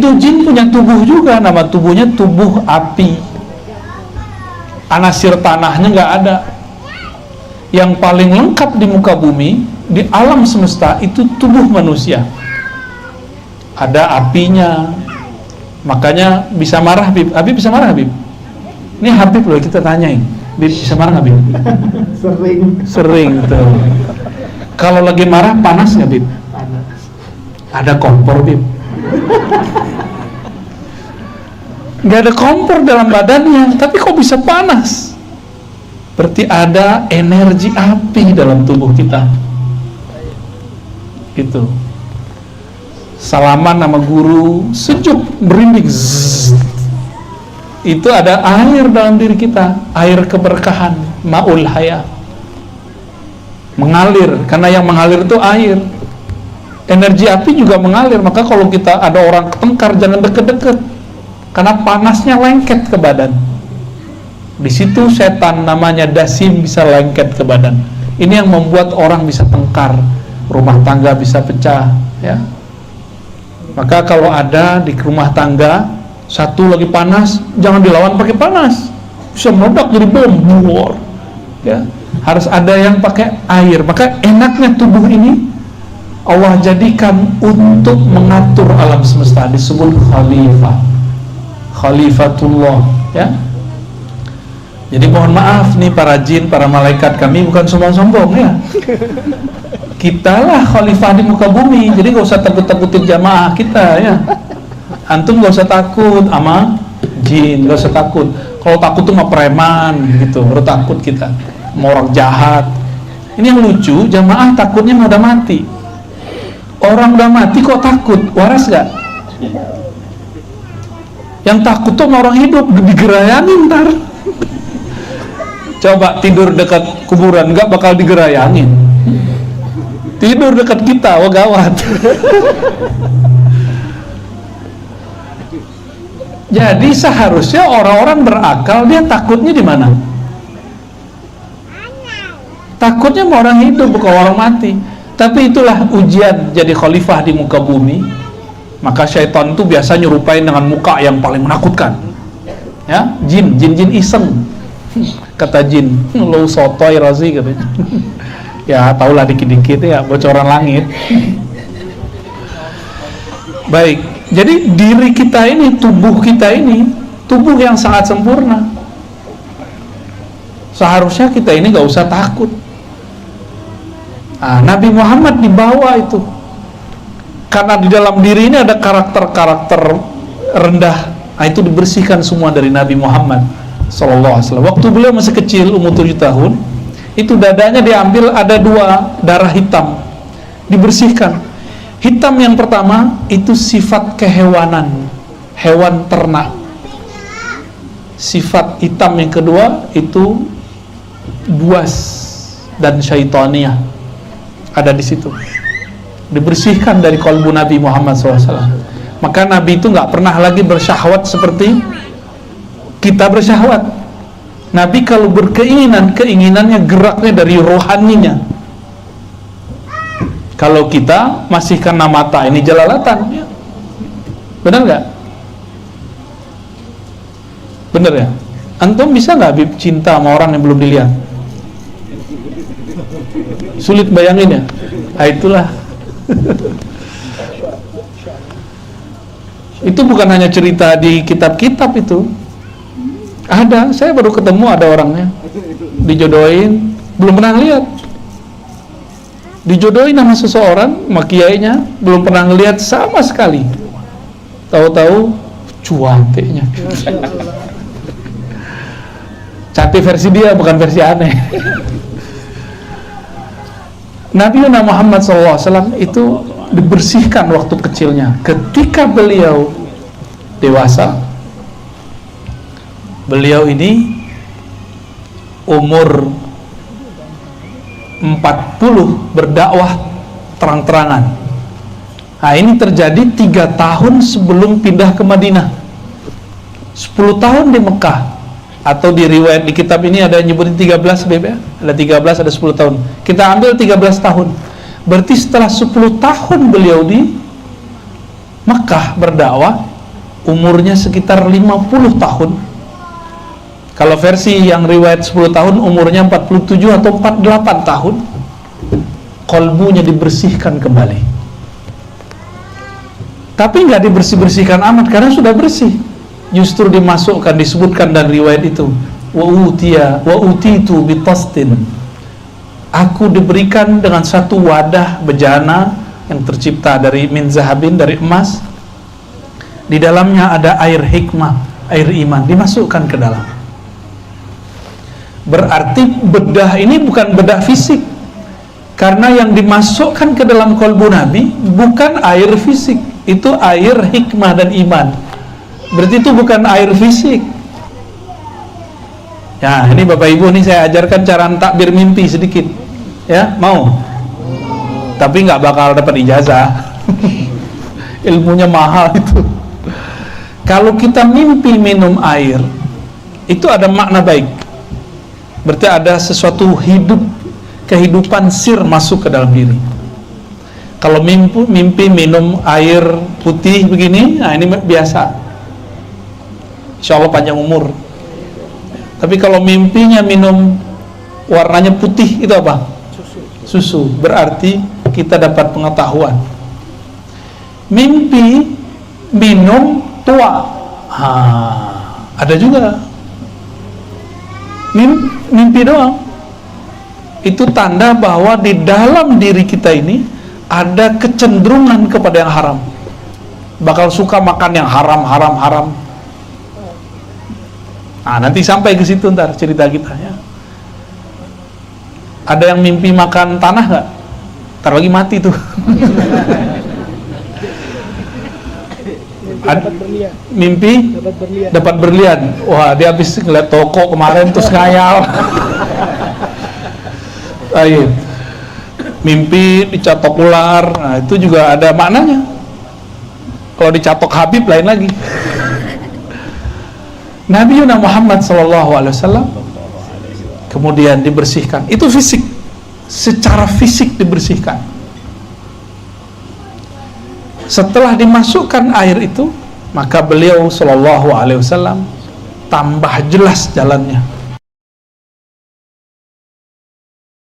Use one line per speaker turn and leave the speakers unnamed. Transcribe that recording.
Itu jin punya tubuh juga, nama tubuhnya tubuh api. Anasir tanahnya nggak ada. Yang paling lengkap di muka bumi, di alam semesta, itu tubuh manusia. Ada apinya. Makanya bisa marah, Habib. Habib bisa marah, Habib? Ini Habib loh, kita tanyain. Habib bisa marah nggak, Habib? Sering tuh. Kalau lagi marah panas nggak, Habib? Ada kompor, Habib? Nggak ada kompor dalam badannya, tapi kok bisa panas? Berarti ada energi api dalam tubuh kita. Gitu. Salaman sama guru, sejuk, merinding. Itu ada air dalam diri kita, air keberkahan, ma'ul haya. Mengalir, karena yang mengalir itu air. Energi api juga mengalir, maka kalau kita ada orang ketengkar, jangan deket-deket, karena panasnya lengket ke badan. Di situ setan namanya dasim bisa lengket ke badan. Ini yang membuat orang bisa tengkar, rumah tangga bisa pecah, ya. Maka kalau ada di rumah tangga satu lagi panas, jangan dilawan pakai panas, bisa meledak jadi bom, ya. Harus ada yang pakai air. Maka enaknya tubuh ini Allah jadikan untuk mengatur alam semesta, disebut khalifah, khalifatullah, ya. Jadi mohon maaf nih para jin, para malaikat, kami bukan sombong-sombong, ya. Kitalah khalifah di muka bumi, jadi gak usah takut-takutin jamaah kita, ya. Antum gak usah takut sama jin, gak usah takut. Kalau takut tuh sama preman gitu, baru takut kita, sama orang jahat. Ini yang lucu, jamaah takutnya mau udah mati. Orang udah mati kok takut, waras gak? Yang takut tuh sama orang hidup, digerayangin ntar. Coba tidur dekat kuburan, gak bakal digerayangin. Tidur dekat kita, wah gawat. Jadi seharusnya orang-orang berakal, dia takutnya di mana? Takutnya sama orang hidup, bukan orang mati. Tapi itulah ujian jadi khalifah di muka bumi. Maka syaitan itu biasa nyerupain dengan muka yang paling menakutkan, ya, jin iseng. Kata jin, lo sotoy Razi katanya. Ya tahulah dikit-dikit ya, bocoran langit. Baik, jadi diri kita ini, tubuh kita ini, tubuh yang sangat sempurna. Seharusnya kita ini gak usah takut. Nah, Nabi Muhammad dibawa itu karena di dalam diri ini ada karakter-karakter rendah. Nah, itu dibersihkan semua dari Nabi Muhammad Sallallahu Alaihi Wasallam. Waktu beliau masih kecil, umur 7 tahun, itu dadanya diambil, ada 2 darah hitam, dibersihkan. Hitam yang pertama itu sifat kehewanan, hewan ternak. Sifat hitam yang kedua itu buas dan syaitania, ada di situ. Dibersihkan dari kalbu Nabi Muhammad SAW. Maka Nabi itu nggak pernah lagi bersyahwat seperti kita bersyahwat. Nabi kalau berkeinginan, keinginannya geraknya dari rohaninya. Kalau kita masih kena mata, ini jelalatan, ya. Benar nggak? Benar ya? Antum bisa nggak Habib cinta sama orang yang belum dilihat? Sulit bayangin ya? Nah, itulah. Itu bukan hanya cerita di kitab-kitab itu. Ada, saya baru ketemu ada orangnya dijodohin, belum pernah lihat. Dijodohin sama seseorang, sama kiainya, belum pernah ngelihat sama sekali. Tahu-tahu cuantenya. Cantik versi dia, bukan versi aneh. Nabi Muhammad SAW itu dibersihkan waktu kecilnya. Ketika beliau dewasa, beliau ini umur 40 berdakwah terang-terangan. Nah, ini terjadi 3 tahun sebelum pindah ke Madinah. 10 tahun di Mekah. Atau di riwayat di kitab ini ada nyebutin 13 BB, ada 13, ada 10 tahun. Kita ambil 13 tahun. Berarti setelah 10 tahun beliau di Mekah berdakwah, umurnya sekitar 50 tahun. Kalau versi yang riwayat 10 tahun, umurnya 47 atau 48 tahun. Kolbunya dibersihkan kembali. Tapi nggak dibersih-bersihkan amat, karena sudah bersih. Justru dimasukkan, disebutkan dan riwayat itu, wa utitu bitastin. Aku diberikan dengan satu wadah bejana yang tercipta dari min zahabin, dari emas. Di dalamnya ada air hikmah, air iman, dimasukkan ke dalam. Berarti bedah ini bukan bedah fisik, karena yang dimasukkan ke dalam kolbu Nabi bukan air fisik, itu air hikmah dan iman. Berarti itu bukan air fisik. Ya, ini Bapak Ibu, nih saya ajarkan cara takbir mimpi sedikit. Ya, mau? Tapi nggak bakal dapat ijazah. Ilmunya mahal itu. Kalau kita mimpi minum air, itu ada makna baik. Berarti ada sesuatu kehidupan sir masuk ke dalam diri. Kalau mimpi minum air putih begini, nah ini biasa. Insya Allah panjang umur. Tapi kalau mimpinya minum warnanya putih, itu apa? Susu. Berarti kita dapat pengetahuan. Mimpi minum tua, ada juga. Mimpi doang, itu tanda bahwa di dalam diri kita ini ada kecenderungan kepada yang haram. Bakal suka makan yang haram. Nah, nanti sampai ke situ ntar cerita kita ya. Ada yang mimpi makan tanah nggak? Ntar lagi mati tuh. Mimpi dapat berlian. Wah, dia habis ngeliat toko kemarin terus ngayal. Ayo. Mimpi dicatok ular. Nah, itu juga ada maknanya. Kalau dicatok Habib lain lagi. Nabi Muhammad SAW kemudian dibersihkan. Itu fisik, secara fisik dibersihkan. Setelah dimasukkan air itu, maka beliau SAW tambah jelas jalannya.